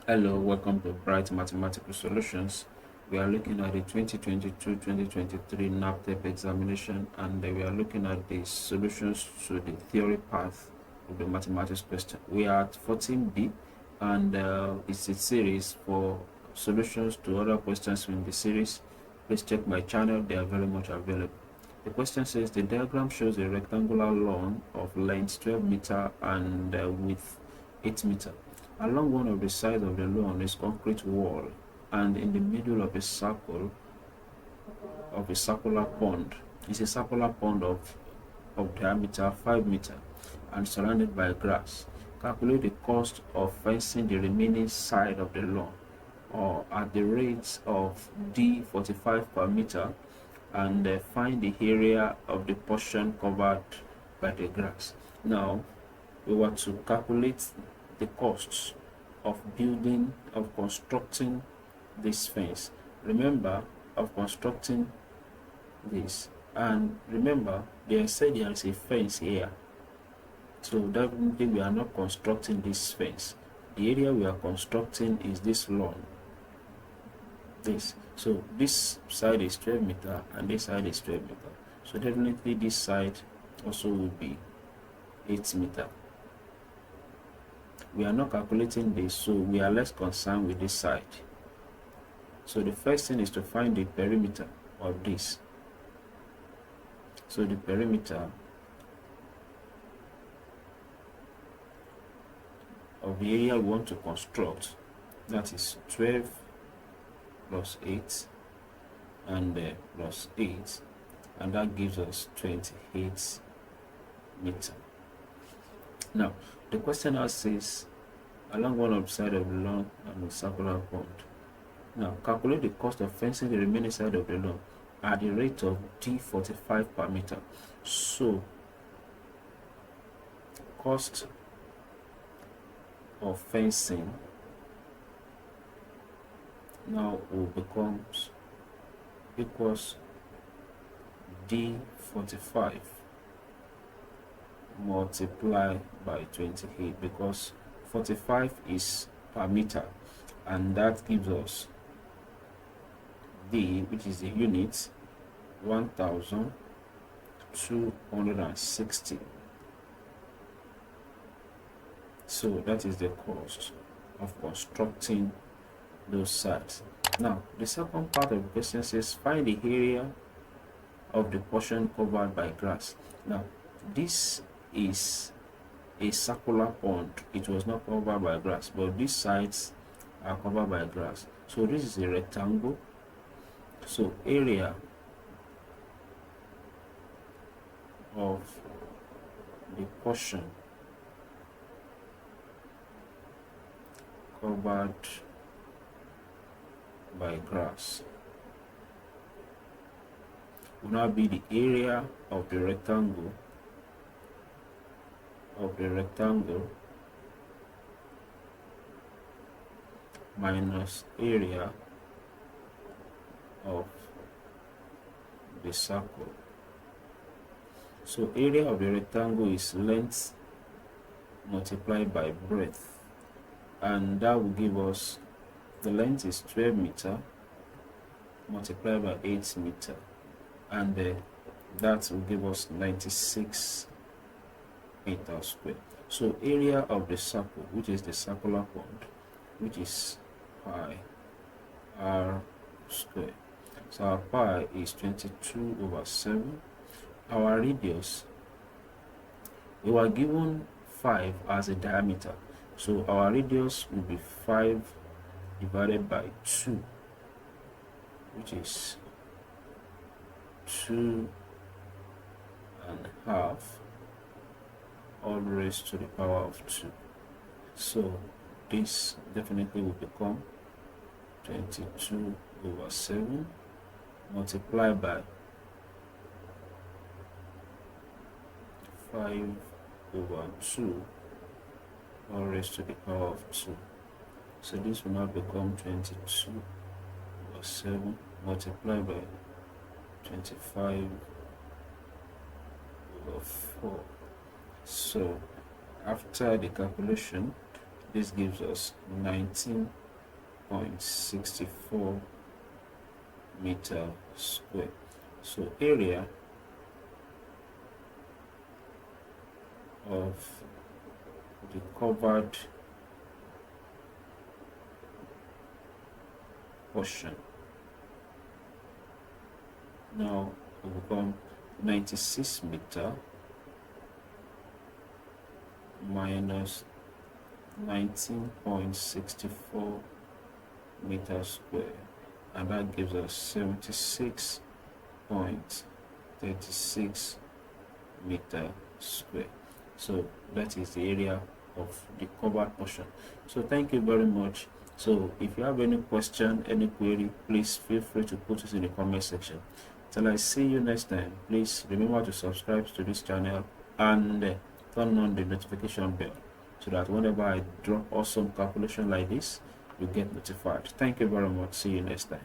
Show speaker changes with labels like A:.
A: Hello, welcome to Bright Mathematical Solutions. We are looking at the 2022-2023 NABTEB examination, and we are looking at the solutions to the theory path of the mathematics question. We are at 14B, and it's a series for solutions to other questions in the series. Please check my channel, they are very much available. The question says the diagram shows a rectangular lawn of length 12 meter and width 8 meter. Along one of the sides of the lawn is concrete wall, and in the middle of a circular pond is a circular pond of diameter 5 meter and surrounded by grass. Calculate the cost of fencing the remaining side of the lawn, or at the rates of D45 per meter, and find the area of the portion covered by the grass. Now, we want to calculate the costs of constructing this fence. Remember, of constructing this, and remember, they said there is a fence here, so definitely we are not constructing this fence. The area we are constructing is this lawn. So this side is 12 meter and this side is 12 meter. So definitely this side also will be 8 meter. We are not calculating this, so we are less concerned with this side. So the first thing is to find the perimeter of this. So the perimeter of the area we want to construct, that is 12 plus 8 and plus 8, and that gives us 28 meter. Now the question now says along one of the side of the lawn and the circular pond. Now calculate the cost of fencing the remaining side of the lawn at the rate of D45 per meter. So cost of fencing now will becomes equals D45 multiplied by 28, because 45 is per meter, and that gives us D, which is the unit, 1260. So that is the cost of constructing those sides. Now the second part of the question says find the area of the portion covered by grass. Now this is a circular pond. It was not covered by grass, but these sides are covered by grass. So this is a rectangle. So area of the portion covered by grass will now be the area of the rectangle minus area of the circle. So area of the rectangle is length multiplied by breadth, and that will give us, the length is 12 meter multiplied by 8 meter, and that will give us 96 meter square. So area of the circle, which is the circular pond, which is pi r square. So our pi is 22/7. Our radius, we were given 5 as a diameter, so our radius will be 5 divided by 2, which is 2.5 all raised to the power of 2. So this definitely will become 22/7 multiplied by 5/2 all raised to the power of 2. So this will now become 22/7 multiplied by 25/4. So after the calculation, this gives us 19.64 meter square. So area of the covered portion now will become 96 meter minus 19.64 meter square, and that gives us 76.36 meter square. So that is the area of the covered portion. So thank you very much. So if you have any question, any query, please feel free to put it in the comment section. Till I see you next time, please remember to subscribe to this channel and turn on the notification bell so that whenever I drop awesome calculation like this, you get notified. Thank you very much. See you next time.